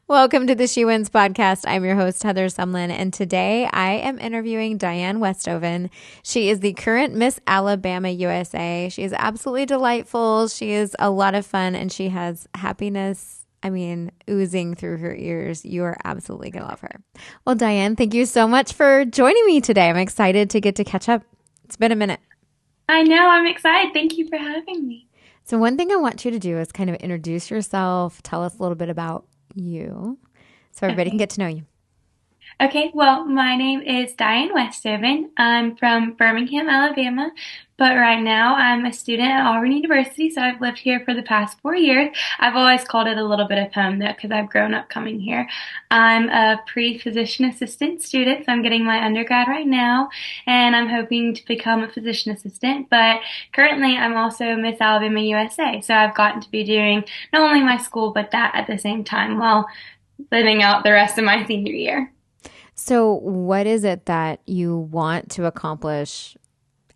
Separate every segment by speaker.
Speaker 1: Welcome to the She Wins podcast. I'm your host, Heather Sumlin, and today I am interviewing Diane Westhoven. She is the current Miss Alabama USA. She is absolutely delightful. She is a lot of fun, and she has happiness, oozing through her ears. You are absolutely going to love her. Well, Diane, thank you so much for joining me today. I'm excited to get to catch up. It's been a minute.
Speaker 2: I know, I'm excited. Thank you for having me.
Speaker 1: So one thing I want you to do is kind of introduce yourself, tell us a little bit about you so everybody can
Speaker 2: Okay.
Speaker 1: get to know you.
Speaker 2: Okay, well, my name is Diane Westhoven. I'm from Birmingham, Alabama, but right now I'm a student at Auburn University, so I've lived here for the past 4 years. I've always called it a little bit of home, though, because I've grown up coming here. I'm a pre-physician assistant student, so I'm getting my undergrad right now, and I'm hoping to become a physician assistant, but currently I'm also Miss Alabama USA, so I've gotten to be doing not only my school, but that at the same time while living out the rest of my senior year.
Speaker 1: So, what is it that you want to accomplish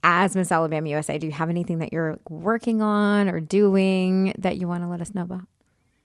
Speaker 1: as Miss Alabama USA? Do you have anything that you're working on or doing that you want to let us know about?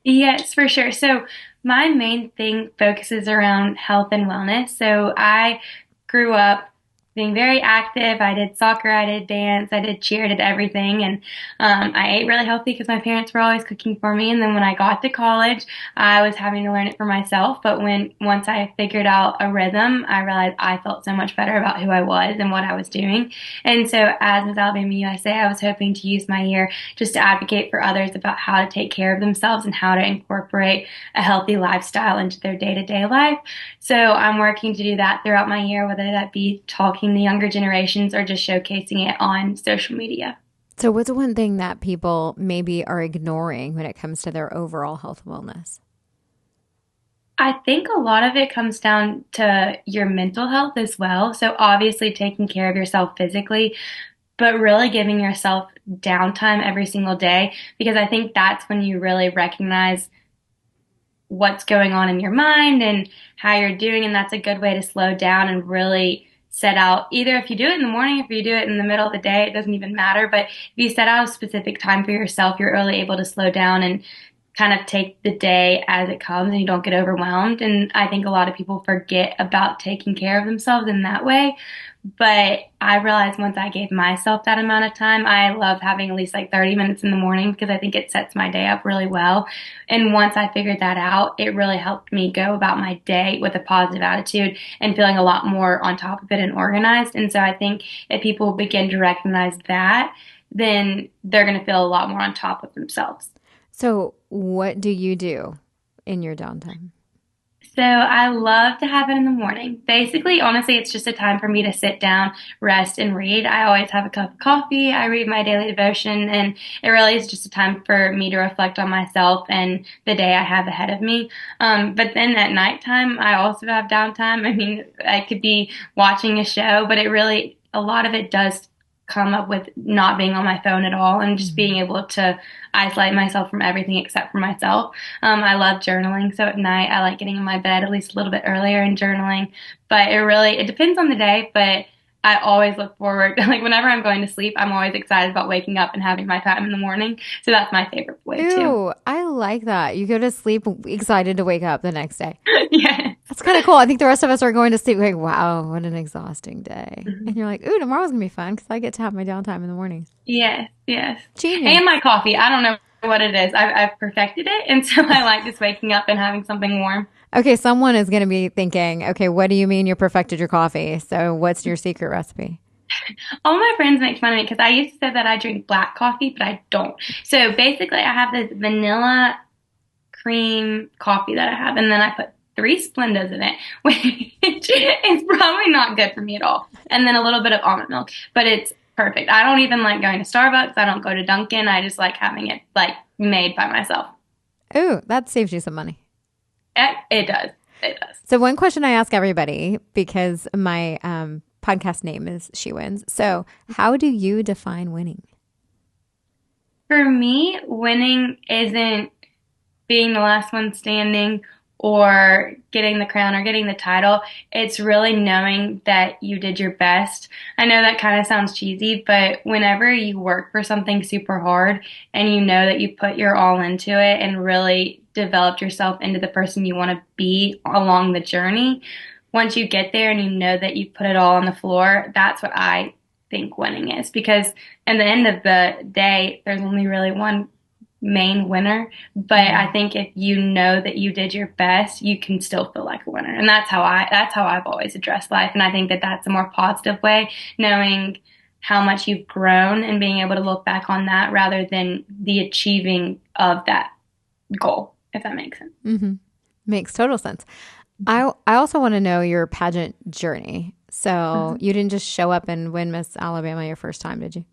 Speaker 2: Yes, for sure. So my main thing focuses around health and wellness. So I grew up being very active. I did soccer, I did dance, I did cheer, I did everything. And I ate really healthy because my parents were always cooking for me. And then when I got to college, I was having to learn it for myself. But once I figured out a rhythm, I realized I felt so much better about who I was and what I was doing. And so as Miss Alabama USA, I was hoping to use my year just to advocate for others about how to take care of themselves and how to incorporate a healthy lifestyle into their day-to-day life. So I'm working to do that throughout my year, whether that be talking to younger generations or just showcasing it on social media.
Speaker 1: So, what's one thing that people maybe are ignoring when it comes to their overall health and wellness?
Speaker 2: I think a lot of it comes down to your mental health as well. So obviously taking care of yourself physically, but really giving yourself downtime every single day, because I think that's when you really recognize what's going on in your mind and how you're doing. And that's a good way to slow down and really set out, either if you do it in the morning, if you do it in the middle of the day, it doesn't even matter. But if you set out a specific time for yourself, you're really able to slow down and kind of take the day as it comes and you don't get overwhelmed. And I think a lot of people forget about taking care of themselves in that way. But I realized once I gave myself that amount of time, I love having at least like 30 minutes in the morning because I think it sets my day up really well. And once I figured that out, it really helped me go about my day with a positive attitude and feeling a lot more on top of it and organized. And so I think if people begin to recognize that, then they're going to feel a lot more on top of themselves.
Speaker 1: So, what do you do in your downtime?
Speaker 2: So I love to have it in the morning. Basically, honestly, it's just a time for me to sit down, rest, and read. I always have a cup of coffee. I read my daily devotion, and it really is just a time for me to reflect on myself and the day I have ahead of me. But then at nighttime, I also have downtime. I mean, I could be watching a show, but a lot of it does come up with not being on my phone at all and just being able to isolate myself from everything except for myself. I love journaling, so at night I like getting in my bed at least a little bit earlier and journaling. But it depends on the day, but I always look forward, like whenever I'm going to sleep, I'm always excited about waking up and having my time in the morning. So that's my favorite way too.
Speaker 1: Ooh, I like that. You go to sleep excited to wake up the next day.
Speaker 2: Yeah.
Speaker 1: That's kind of cool. I think the rest of us are going to sleep like, wow, what an exhausting day. And you're like, ooh, tomorrow's going to be fun because I get to have my downtime in the morning.
Speaker 2: Yes, yes. And
Speaker 1: Genius.
Speaker 2: my coffee. I don't know what it is. I've perfected it, and so I like just waking up and having something warm.
Speaker 1: Okay, someone is going to be thinking, okay, what do you mean you perfected your coffee? So what's your secret recipe?
Speaker 2: All my friends make fun of me because I used to say that I drink black coffee, but I don't. So basically, I have this vanilla cream coffee that I have, and then I put three Splendas in it, which is probably not good for me at all. And then a little bit of almond milk, but it's perfect. I don't even like going to Starbucks. I don't go to Dunkin'. I just like having it like made by myself.
Speaker 1: Ooh, that saves you some money.
Speaker 2: It does. It does.
Speaker 1: So one question I ask everybody, because my podcast name is She Wins. So how do you define winning?
Speaker 2: For me, winning isn't being the last one standing or getting the crown or getting the title. It's really knowing that you did your best. I know that kind of sounds cheesy, but whenever you work for something super hard and you know that you put your all into it and really developed yourself into the person you want to be along the journey. Once you get there and you know that you put it all on the floor, that's what I think winning is. Because at the end of the day, there's only really one main winner. But I think if you know that you did your best, you can still feel like a winner. And that's how I've always addressed life. And I think that that's a more positive way, knowing how much you've grown and being able to look back on that rather than the achieving of that goal, if that makes sense.
Speaker 1: Mm-hmm. Makes total sense. I also want to know your pageant journey. So you didn't just show up and win Miss Alabama your first time, did you?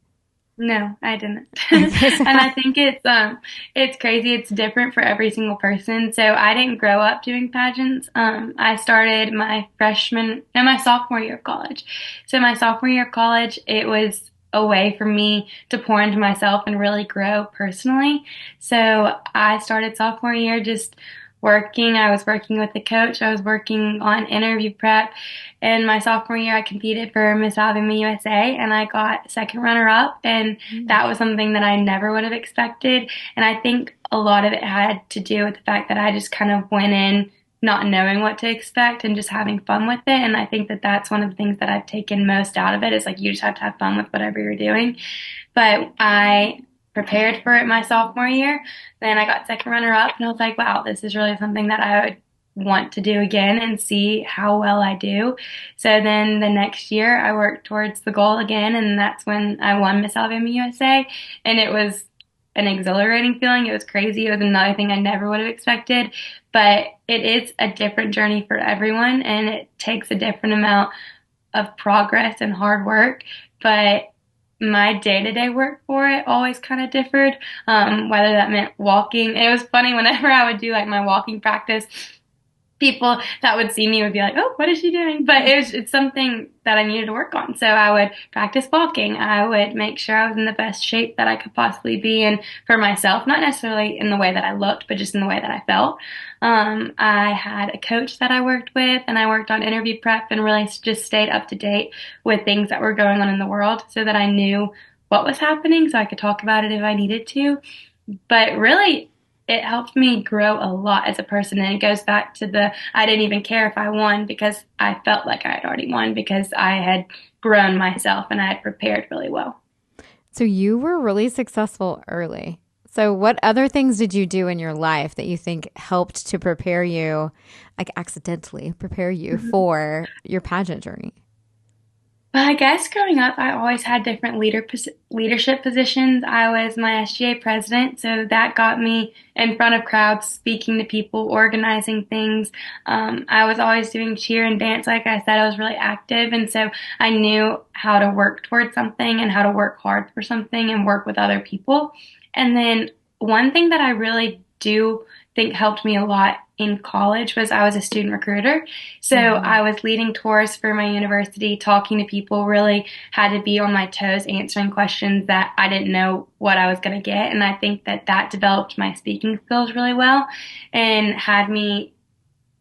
Speaker 2: No, I didn't.
Speaker 1: Okay, so
Speaker 2: And I think it's crazy. It's different for every single person. So I didn't grow up doing pageants. I started my freshman and my sophomore year of college. So my sophomore year of college, it was a way for me to pour into myself and really grow personally. So I started sophomore year just working. I was working with the coach. I was working on interview prep. In my sophomore year, I competed for Miss Alabama USA and I got second runner up. And that was something that I never would have expected. And I think a lot of it had to do with the fact that I just kind of went in not knowing what to expect and just having fun with it. And I think that that's one of the things that I've taken most out of it is like you just have to have fun with whatever you're doing. But I prepared for it my sophomore year. Then I got second runner up and I was like, wow, this is really something that I would want to do again and see how well I do. So then the next year I worked towards the goal again and that's when I won Miss Alabama USA and it was an exhilarating feeling. It was crazy. It was another thing I never would have expected, but it is a different journey for everyone and it takes a different amount of progress and hard work. But my day-to-day work for it always kind of differed, whether that meant walking. It was funny whenever I would do like my walking practice, people that would see me would be like, oh, what is she doing? But it's something that I needed to work on. So I would practice walking. I would make sure I was in the best shape that I could possibly be in for myself, not necessarily in the way that I looked, but just in the way that I felt. I had a coach that I worked with and I worked on interview prep and really just stayed up to date with things that were going on in the world so that I knew what was happening so I could talk about it if I needed to. But really, it helped me grow a lot as a person. And it goes back to I didn't even care if I won because I felt like I had already won because I had grown myself and I had prepared really well.
Speaker 1: so you were really successful early. So what other things did you do in your life that you think helped to prepare you, like accidentally prepare you for your pageant journey?
Speaker 2: But I guess growing up, I always had different leadership positions. I was my SGA president, so that got me in front of crowds, speaking to people, organizing things. I was always doing cheer and dance. Like I said, I was really active, and so I knew how to work towards something and how to work hard for something and work with other people. And then one thing that I really do think helped me a lot in college was I was a student recruiter. So I was leading tours for my university, talking to people, really had to be on my toes, answering questions that I didn't know what I was going to get. And I think that that developed my speaking skills really well and had me,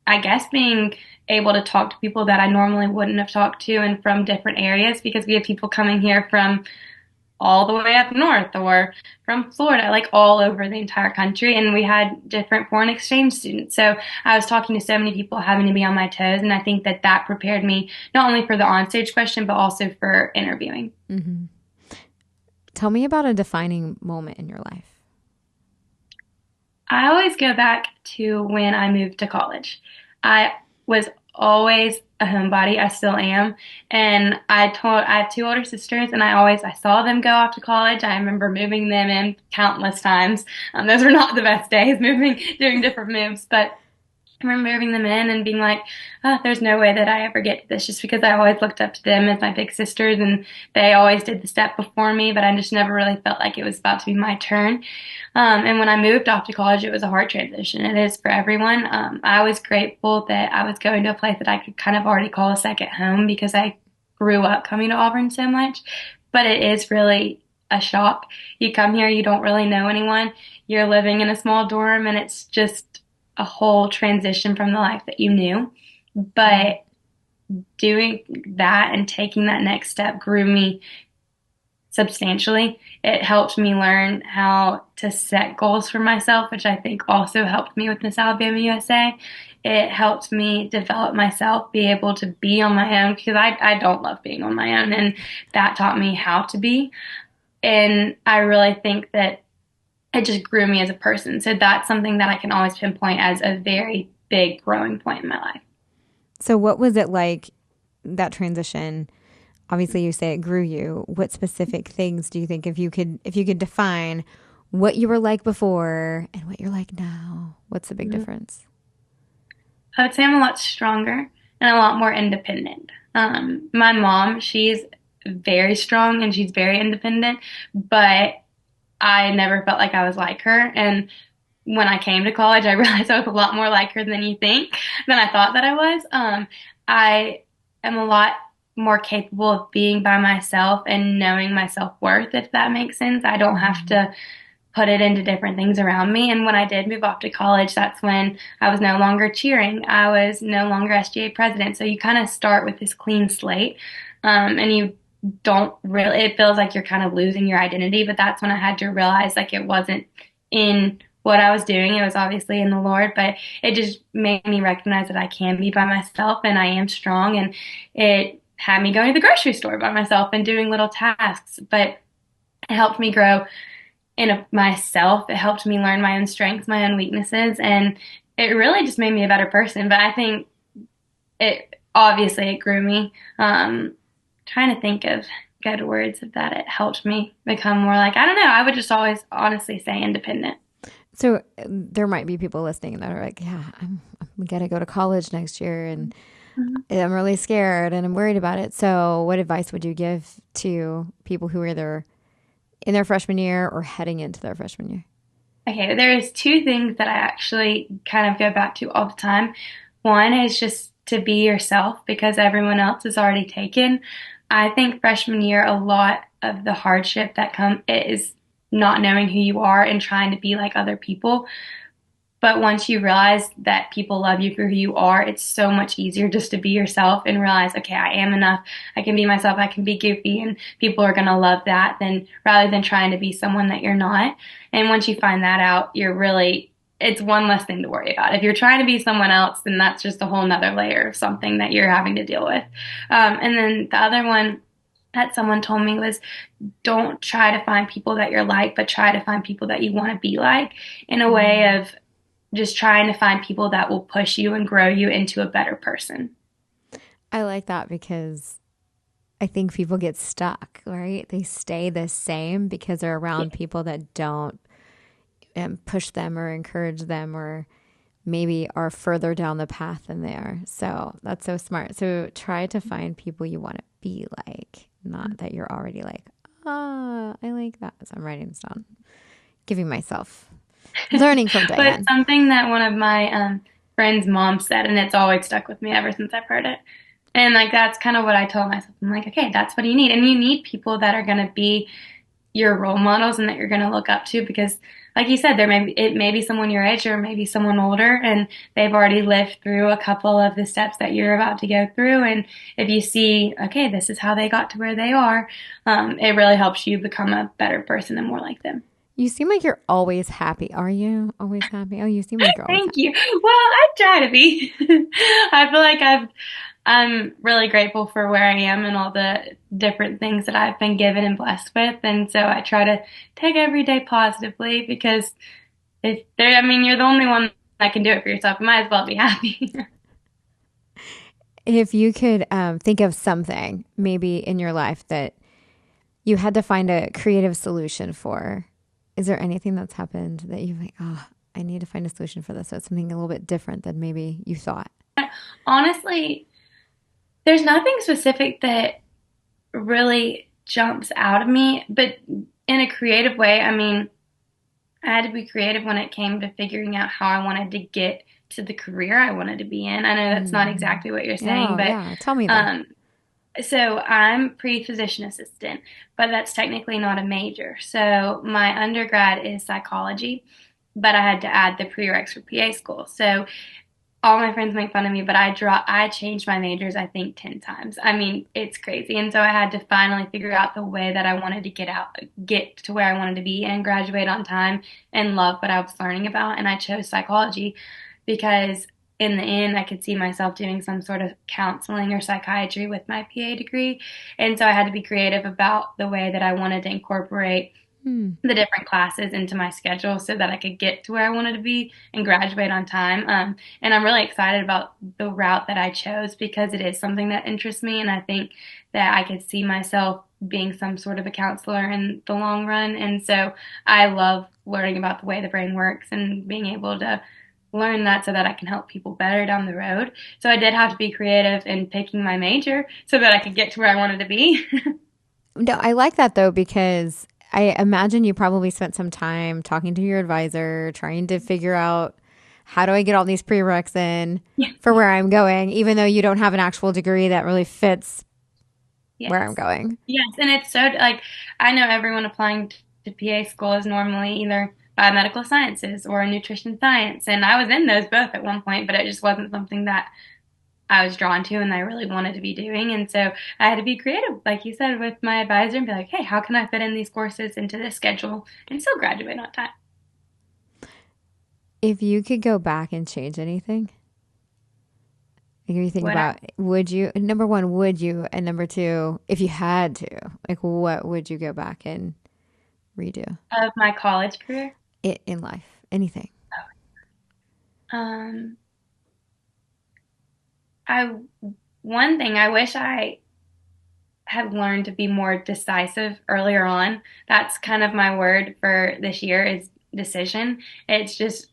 Speaker 2: I guess, being able to talk to people that I normally wouldn't have talked to and from different areas because we have people coming here from all the way up north or from Florida, like all over the entire country. And we had different foreign exchange students. So I was talking to so many people having to be on my toes. And I think that that prepared me not only for the onstage question, but also for interviewing.
Speaker 1: Mm-hmm. Tell me about a defining moment in your life.
Speaker 2: I always go back to when I moved to college. I was always a homebody. I still am. And I have two older sisters and I saw them go off to college. I remember moving them in countless times. Those were not the best days doing different moves, but I remember moving them in and being like, oh, there's no way that I ever get to this just because I always looked up to them as my big sisters and they always did the step before me, but I just never really felt like it was about to be my turn. And when I moved off to college, it was a hard transition. It is for everyone. I was grateful that I was going to a place that I could kind of already call a second home because I grew up coming to Auburn so much, but it is really a shock. You come here, you don't really know anyone. You're living in a small dorm and it's just a whole transition from the life that you knew. But doing that and taking that next step grew me substantially. It helped me learn how to set goals for myself, which I think also helped me with Miss Alabama USA. It helped me develop myself, be able to be on my own because I don't love being on my own, and that taught me how to be. And I really think that it just grew me as a person. So that's something that I can always pinpoint as a very big growing point in my life.
Speaker 1: So what was it like, that transition? Obviously you say it grew you. What specific things do you think, if you could define what you were like before and what you're like now, what's the big difference?
Speaker 2: I would say I'm a lot stronger and a lot more independent. My mom, she's very strong and she's very independent, but I never felt like I was like her. And when I came to college, I realized I was a lot more like her than you think, than I thought that I was. I am a lot more capable of being by myself and knowing my self-worth, if that makes sense. I don't have to put it into different things around me. And when I did move off to college, that's when I was no longer cheering. I was no longer SGA president. So you kind of start with this clean slate, and you don't really, it feels like you're kind of losing your identity. But that's when I had to realize like it wasn't in what I was doing. It was obviously in the Lord, but it just made me recognize that I can be by myself and I am strong. And it had me going to the grocery store by myself and doing little tasks, but it helped me grow myself. It helped me learn my own strengths, my own weaknesses, and it really just made me a better person. But I think it obviously it grew me. Trying to think of good words of that. It helped me become more like, I don't know. I would just always honestly say independent.
Speaker 1: So there might be people listening that are like, yeah, we got to go to college next year and
Speaker 2: Mhm.
Speaker 1: I'm really scared and I'm worried about it. So what advice would you give to people who are either in their freshman year or heading into their freshman year?
Speaker 2: Okay, there's two things that I actually kind of go back to all the time. One is just to be yourself because everyone else is already taken. I think freshman year, a lot of the hardship that come is not knowing who you are and trying to be like other people. But once you realize that people love you for who you are, it's so much easier just to be yourself and realize, okay, I am enough. I can be myself. I can be goofy and people are going to love that than rather than trying to be someone that you're not. And once you find that out, it's one less thing to worry about. If you're trying to be someone else, then that's just a whole nother layer of something that you're having to deal with. And then the other one that someone told me was don't try to find people that you're like, but try to find people that you want to be like in a way of just trying to find people that will push you and grow you into a better person.
Speaker 1: I like that because I think people get stuck, right? They stay the same because they're
Speaker 2: Yeah.
Speaker 1: around people that don't push them or encourage them or maybe are further down the path than they are. So that's so smart. So try to find people you want to be like, not that you're already like, oh, I like that. So I'm writing this down, giving myself, learning from
Speaker 2: But
Speaker 1: Diane.
Speaker 2: something that one of my friends' moms said, and it's always stuck with me ever since I've heard it. And like that's kind of what I told myself. I'm like, okay, that's what you need. And you need people that are going to be your role models and that you're going to look up to because like you said it may be someone your age or maybe someone older and they've already lived through a couple of the steps that you're about to go through and if you see okay this is how they got to where they are, it really helps you become a better person and more like them.
Speaker 1: You seem like you're always happy. Are you always happy? Oh, you seem like you're always
Speaker 2: Thank
Speaker 1: happy.
Speaker 2: you. Well, I try to be. I feel like I'm really grateful for where I am and all the different things that I've been given and blessed with. And so I try to take every day positively because I mean, you're the only one that can do it for yourself. You might as well be happy.
Speaker 1: If you could think of something maybe in your life that you had to find a creative solution for, is there anything that's happened that you're like, oh, I need to find a solution for this? So it's something a little bit different than maybe you thought.
Speaker 2: Honestly, there's nothing specific that really jumps out of me, but in a creative way, I mean, I had to be creative when it came to figuring out how I wanted to get to the career I wanted to be in. I know that's not
Speaker 1: Mm.
Speaker 2: exactly what you're saying,
Speaker 1: Oh,
Speaker 2: but
Speaker 1: yeah. Tell me then.
Speaker 2: um, so I'm pre-physician assistant, but that's technically not a major. So my undergrad is psychology, but I had to add the prereqs for PA school. So all my friends make fun of me, but I changed my majors I think 10 times. I mean, it's crazy. And so I had to finally figure out the way that I wanted to get to where I wanted to be and graduate on time and love what I was learning about. And I chose psychology because in the end I could see myself doing some sort of counseling or psychiatry with my PA degree. And so I had to be creative about the way that I wanted to incorporate
Speaker 1: Hmm.
Speaker 2: the different classes into my schedule so that I could get to where I wanted to be and graduate on time. And I'm really excited about the route that I chose because it is something that interests me. And I think that I could see myself being some sort of a counselor in the long run. And so I love learning about the way the brain works and being able to learn that so that I can help people better down the road. So I did have to be creative in picking my major so that I could get to where I wanted to be.
Speaker 1: No, I like that though, because I imagine you probably spent some time talking to your advisor, trying to figure out how do I get all these prereqs in for where I'm going, even though you don't have an actual degree that really fits where I'm
Speaker 2: Yes.
Speaker 1: going.
Speaker 2: Yes, and it's so like I know everyone applying to PA school is normally either biomedical sciences or nutrition science, and I was in those both at one point, but it just wasn't something that I was drawn to and I really wanted to be doing. And so I had to be creative, like you said, with my advisor and be like, hey, how can I fit in these courses into this schedule and still graduate on time?
Speaker 1: If you could go back and change anything, like if you think
Speaker 2: Would I,
Speaker 1: about, would you, number one, would you? And number two, if you had to, like what would you go back and redo
Speaker 2: of my college career?
Speaker 1: it in life? Anything.
Speaker 2: Um, I one thing I wish I had learned to be more decisive earlier on. That's kind of my word for this year is decision. It's just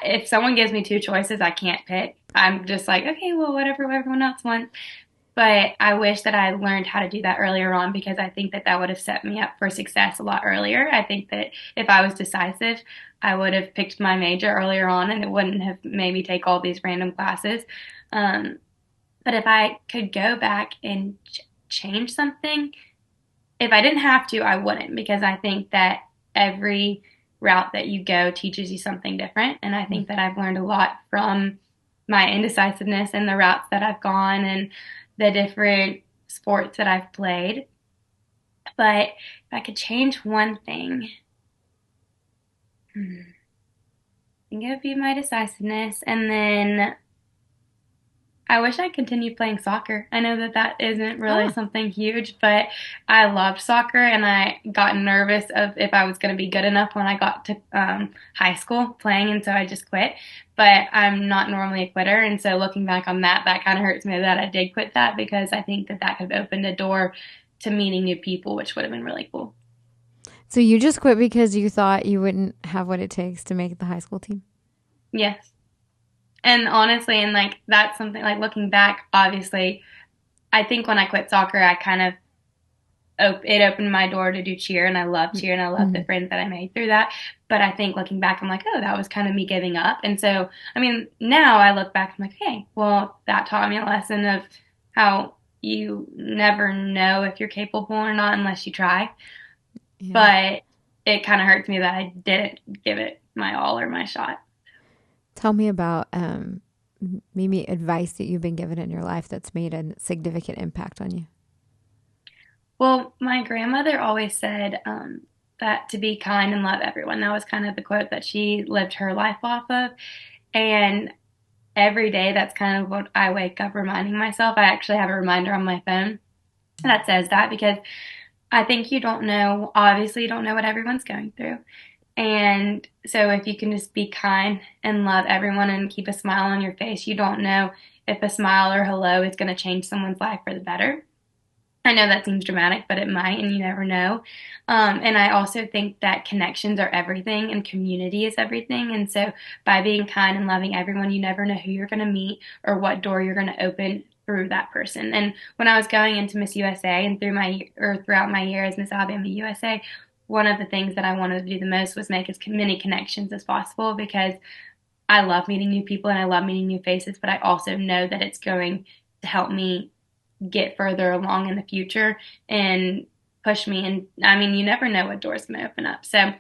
Speaker 2: if someone gives me two choices, I can't pick. I'm just like, okay, well, whatever everyone else wants. But I wish that I learned how to do that earlier on because I think that that would have set me up for success a lot earlier. I think that if I was decisive, I would have picked my major earlier on and it wouldn't have made me take all these random classes. Um, but if I could go back and change something, if I didn't have to, I wouldn't because I think that every route that you go teaches you something different. And I think that I've learned a lot from my indecisiveness and the routes that I've gone and the different sports that I've played. But if I could change one thing, I think it would be my decisiveness. And then I wish I continued playing soccer. I know that that isn't really
Speaker 1: Ah,
Speaker 2: something huge, but I loved soccer and I got nervous of if I was going to be good enough when I got to high school playing, and so I just quit. But I'm not normally a quitter, and so looking back on that, that kind of hurts me that I did quit that because I think that that could have opened a door to meeting new people, which would have been really cool.
Speaker 1: so you just quit because you thought you wouldn't have what it takes to make the high school team?
Speaker 2: Yes. And honestly, and like that's something like looking back, obviously, I think when I quit soccer, I kind of it opened my door to do cheer and I love cheer and I love the
Speaker 1: Mm-hmm.
Speaker 2: friends that I made through that. But I think looking back, I'm like, oh, that was kind of me giving up. And so, I mean, now I look back, I'm like, hey, well, that taught me a lesson of how you never know if you're capable or not unless you try.
Speaker 1: Yeah.
Speaker 2: But it kind of hurts me that I didn't give it my all or my shot.
Speaker 1: Tell me about maybe advice that you've been given in your life that's made a significant impact on you.
Speaker 2: Well, my grandmother always said that to be kind and love everyone. That was kind of the quote that she lived her life off of. And every day, that's kind of what I wake up reminding myself. I actually have a reminder on my phone that says that because I think you don't know, obviously, you don't know what everyone's going through. And so if you can just be kind and love everyone and keep a smile on your face, you don't know if a smile or hello is going to change someone's life for the better. I know that seems dramatic, but it might, and you never know. And I also think that connections are everything and community is everything. And so by being kind and loving everyone, you never know who you're going to meet or what door you're going to open through that person. And when I was going into Miss USA and throughout my year as Miss Alabama USA, one of the things that I wanted to do the most was make as many connections as possible because I love meeting new people and I love meeting new faces, but I also know that it's going to help me get further along in the future and push me. And I mean, you never know what doors going to open up. So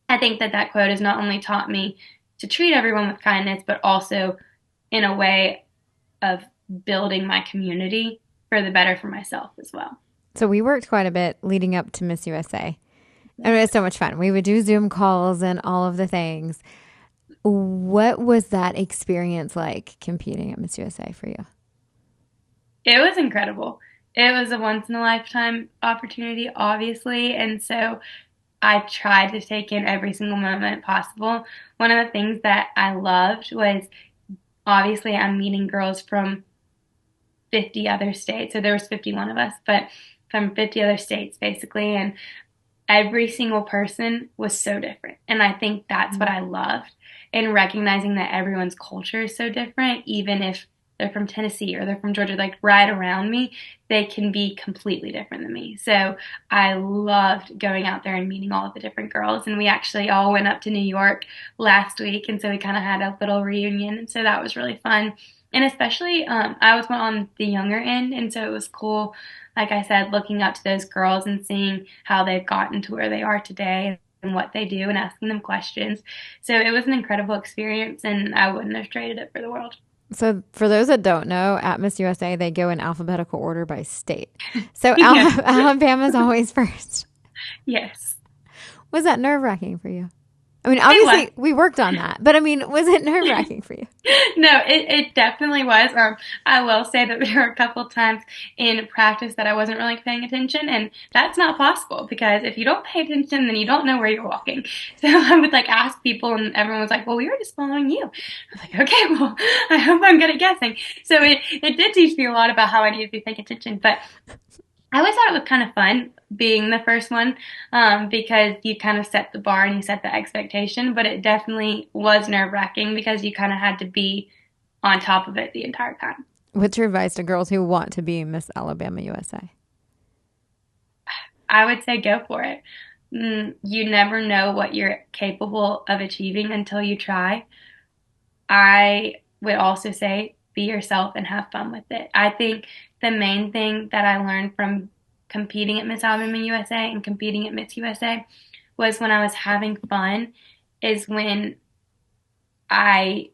Speaker 2: I think that that quote has not only taught me to treat everyone with kindness, but also in a way of building my community for the better for myself as well.
Speaker 1: So we worked quite a bit leading up to Miss USA. And it was so much fun. We would do Zoom calls and all of the things. What was that experience like competing at Miss USA for you?
Speaker 2: It was incredible. It was a once in a lifetime opportunity, obviously. And so I tried to take in every single moment possible. One of the things that I loved was obviously I'm meeting girls from 50 other states. So there was 51 of us, but from 50 other states basically. And every single person was so different. And I think that's what I loved in recognizing that everyone's culture is so different, even if they're from Tennessee or they're from Georgia, like right around me, they can be completely different than me. So I loved going out there and meeting all of the different girls. And we actually all went up to New York last week. And so we kind of had a little reunion. And so that was really fun. And especially, I was on the younger end. And so it was cool, like I said, looking up to those girls and seeing how they've gotten to where they are today and what they do and asking them questions. So it was an incredible experience, and I wouldn't have traded it for the world.
Speaker 1: So for those that don't know, at Miss USA, they go in alphabetical order by state. So
Speaker 2: Yes.
Speaker 1: Alabama's always first.
Speaker 2: Yes.
Speaker 1: Was that nerve-wracking for you? I mean,
Speaker 2: It was.
Speaker 1: obviously we worked on that, but I mean, was it nerve-wracking for you?
Speaker 2: No, it definitely was. I will say that there were a couple times in practice that I wasn't really paying attention, and that's not possible because if you don't pay attention, then you don't know where you're walking. So I would like ask people, and everyone was like, "Well, we were just following you." I was like, "Okay, well, I hope I'm good at guessing." So it did teach me a lot about how I need to be paying attention, but I always thought it was kind of fun being the first one because you kind of set the bar and you set the expectation, but it definitely was nerve wracking because you kind of had to be on top of it the entire time.
Speaker 1: What's your advice to girls who want to be Miss Alabama USA?
Speaker 2: I would say go for it. You never know what you're capable of achieving until you try. I would also say be yourself and have fun with it. I think the main thing that I learned from competing at Miss Alabama USA and competing at Miss USA was when I was having fun is when I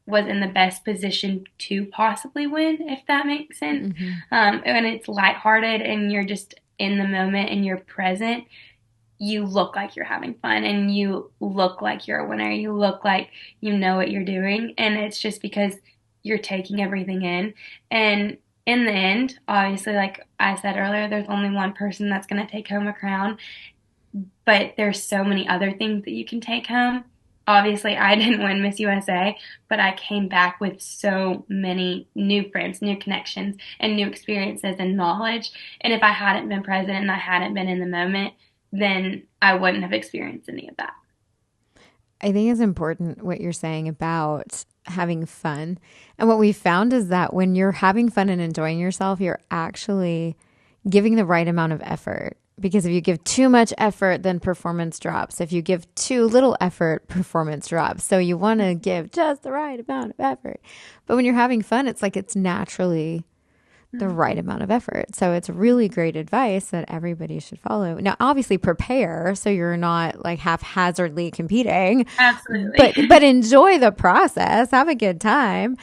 Speaker 2: was in the best position to possibly win, if that makes sense.
Speaker 1: Mm-hmm.
Speaker 2: When it's lighthearted and you're just in the moment and you're present, you look like you're having fun and you look like you're a winner. You look like you know what you're doing. And it's just because you're taking everything in. And in the end, obviously, like I said earlier, there's only one person that's going to take home a crown, but there's so many other things that you can take home. Obviously, I didn't win Miss USA, but I came back with so many new friends, new connections, and new experiences and knowledge. And if I hadn't been present and I hadn't been in the moment, then I wouldn't have experienced any of that.
Speaker 1: I think it's important what you're saying about having fun. And what we found is that when you're having fun and enjoying yourself, you're actually giving the right amount of effort. Because if you give too much effort, then performance drops. If you give too little effort, performance drops. So you want to give just the right amount of effort. But when you're having fun, it's like it's naturally the right amount of effort. So it's really great advice that everybody should follow. Now, obviously prepare so you're not like haphazardly competing,
Speaker 2: Absolutely.
Speaker 1: but enjoy the process, have a good time.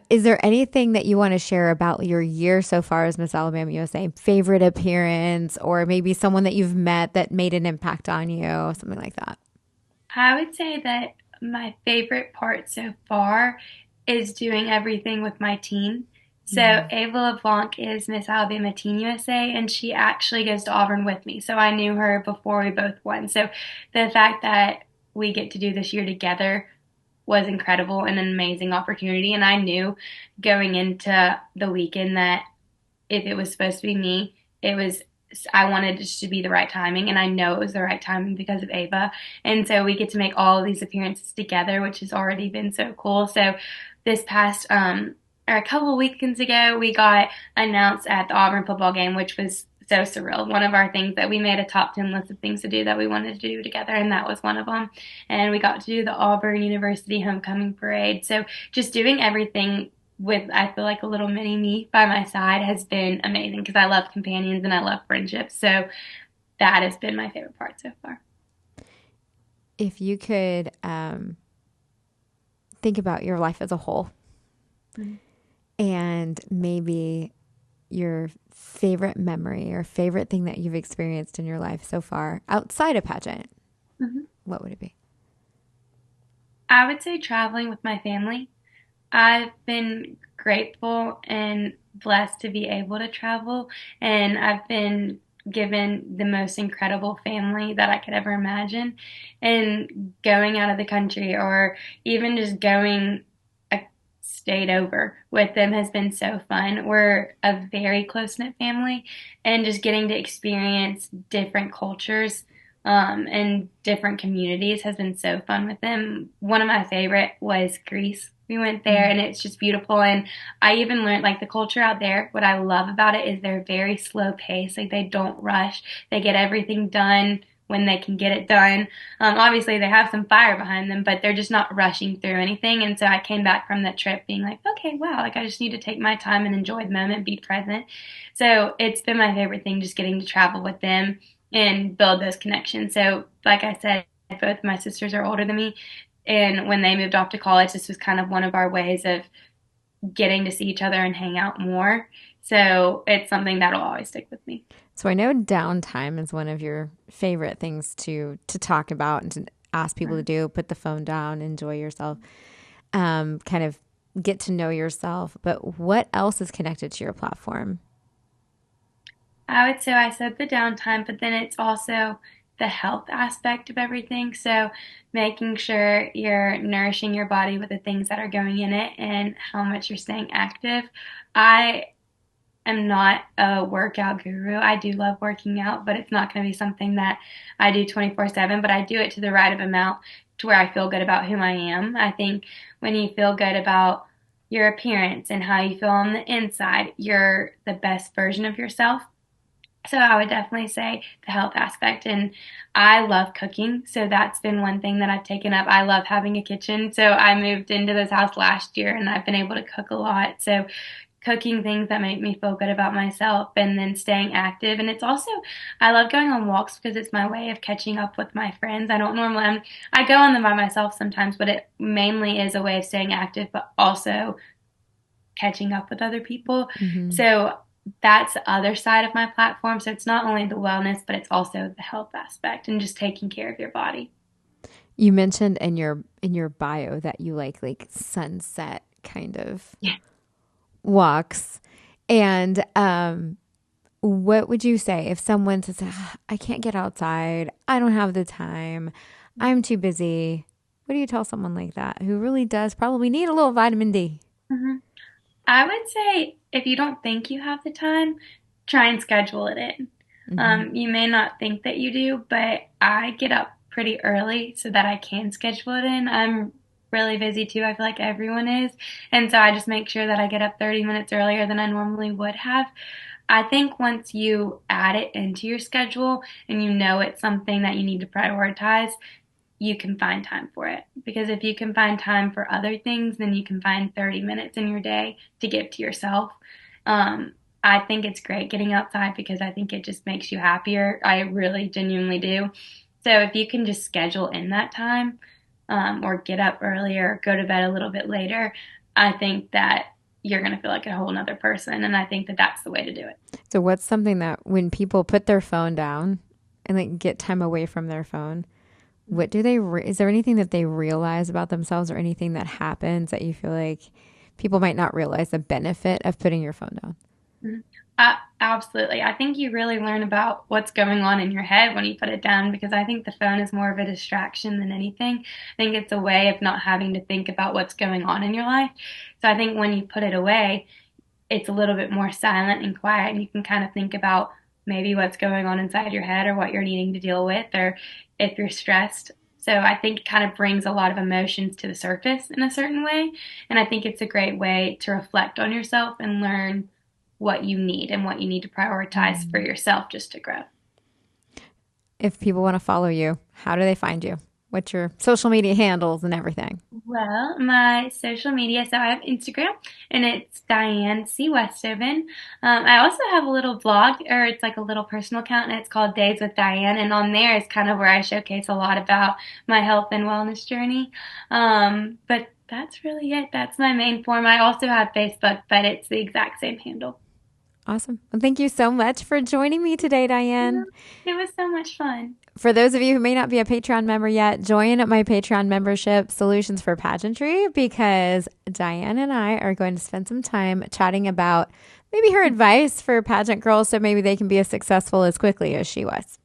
Speaker 1: Is there anything that you want to share about your year so far as Miss Alabama USA? Favorite appearance or maybe someone that you've met that made an impact on you, something like that?
Speaker 2: I would say that my favorite part so far is doing everything with my team. So
Speaker 1: Mm.
Speaker 2: Ava LeBlanc is Miss Alabama Teen USA, and she actually goes to Auburn with me. So I knew her before we both won. So the fact that we get to do this year together was incredible and an amazing opportunity. And I knew going into the weekend that if it was supposed to be me, it was I wanted it to be the right timing, and I know it was the right timing because of Ava. And so we get to make all of these appearances together, which has already been so cool. So this past or a couple of weekends ago, we got announced at the Auburn football game, which was so surreal. One of our things that we made a top 10 list of things to do that we wanted to do together, and that was one of them. And we got to do the Auburn University homecoming parade. So just doing everything with, I feel like, a little mini me by my side has been amazing because I love companions and I love friendships. So that has been my favorite part so far.
Speaker 1: If you could think about your life as a whole,
Speaker 2: Mhm.
Speaker 1: and maybe your favorite memory or favorite thing that you've experienced in your life so far outside a pageant,
Speaker 2: Mhm.
Speaker 1: what would it be?
Speaker 2: I would say traveling with my family. I've been grateful and blessed to be able to travel, and I've been given the most incredible family that I could ever imagine. And going out of the country or even just going a state over with them has been so fun. We're a very close knit family, and just getting to experience different cultures and different communities has been so fun with them. One of my favorite was Greece. We went there
Speaker 1: Mm.
Speaker 2: and it's just beautiful. And I even learned like the culture out there. What I love about it is they're very slow paced. Like they don't rush. They get everything done when they can get it done. Obviously, they have some fire behind them, but they're just not rushing through anything. And so I came back from that trip being like, okay, wow, like I just need to take my time and enjoy the moment, be present. So it's been my favorite thing just getting to travel with them and build those connections. So, like I said, both my sisters are older than me. And when they moved off to college, this was kind of one of our ways of getting to see each other and hang out more. So it's something that'll always stick with me.
Speaker 1: So I know downtime is one of your favorite things to talk about and to ask people to do. Put the phone down, enjoy yourself, kind of get to know yourself. But what else is connected to your platform?
Speaker 2: I would say I said the downtime, but then it's also the health aspect of everything. So making sure you're nourishing your body with the things that are going in it and how much you're staying active. I am not a workout guru. I do love working out, but it's not going to be something that I do 24/7, but I do it to the right of amount to where I feel good about who I am. I think when you feel good about your appearance and how you feel on the inside, you're the best version of yourself. So I would definitely say the health aspect. And I love cooking. So that's been one thing that I've taken up. I love having a kitchen. So I moved into this house last year and I've been able to cook a lot. So cooking things that make me feel good about myself and then staying active. And it's also, I love going on walks because it's my way of catching up with my friends. I don't normally, I go on them by myself sometimes, but it mainly is a way of staying active, but also catching up with other people.
Speaker 1: Mm-hmm.
Speaker 2: So that's the other side of my platform. So it's not only the wellness, but it's also the health aspect and just taking care of your body.
Speaker 1: You mentioned in your bio that you like sunset kind of
Speaker 2: Yeah.
Speaker 1: walks. And what would you say if someone says, "Ah, I can't get outside, I don't have the time, I'm too busy." What do you tell someone like that who really does probably need a little vitamin D?
Speaker 2: Mhm. I would say if you don't think you have the time, try and schedule it in.
Speaker 1: Mm-hmm.
Speaker 2: You may not think that you do, but I get up pretty early so that I can schedule it in. I'm really busy too. I feel like everyone is. And so I just make sure that I get up 30 minutes earlier than I normally would have. I think once you add it into your schedule and you know it's something that you need to prioritize, you can find time for it. Because if you can find time for other things, then you can find 30 minutes in your day to give to yourself. Um, I think it's great getting outside because I think it just makes you happier. I really genuinely do. So if you can just schedule in that time, or get up earlier, go to bed a little bit later, I think that you're going to feel like a whole nother person. And I think that that's the way to do it.
Speaker 1: So what's something that when people put their phone down and like get time away from their phone, what do they is there anything that they realize about themselves or anything that happens that you feel like people might not realize the benefit of putting your phone down?
Speaker 2: Mhm. Absolutely. I think you really learn about what's going on in your head when you put it down because I think the phone is more of a distraction than anything. I think it's a way of not having to think about what's going on in your life. So I think when you put it away, it's a little bit more silent and quiet, and you can kind of think about maybe what's going on inside your head or what you're needing to deal with, or if you're stressed. So I think it kind of brings a lot of emotions to the surface in a certain way. And I think it's a great way to reflect on yourself and learn what you need and what you need to prioritize for
Speaker 1: Mm.
Speaker 2: yourself just to grow.
Speaker 1: If people want to follow you, how do they find you? What's your social media handles and everything?
Speaker 2: Well, my social media, so I have Instagram and it's Diane C. Westhoven. I also have a little blog, or it's like a little personal account, and it's called Days with Diane. And on there is kind of where I showcase a lot about my health and wellness journey. But that's really it. That's my main form. I also have Facebook, but it's the exact same handle.
Speaker 1: Awesome. Well, thank you so much for joining me today, Diane.
Speaker 2: It was so much fun.
Speaker 1: For those of you who may not be a Patreon member yet, join my Patreon membership, Solutions for Pageantry, because Diane and I are going to spend some time chatting about maybe her advice for pageant girls so maybe they can be as successful as quickly as she was.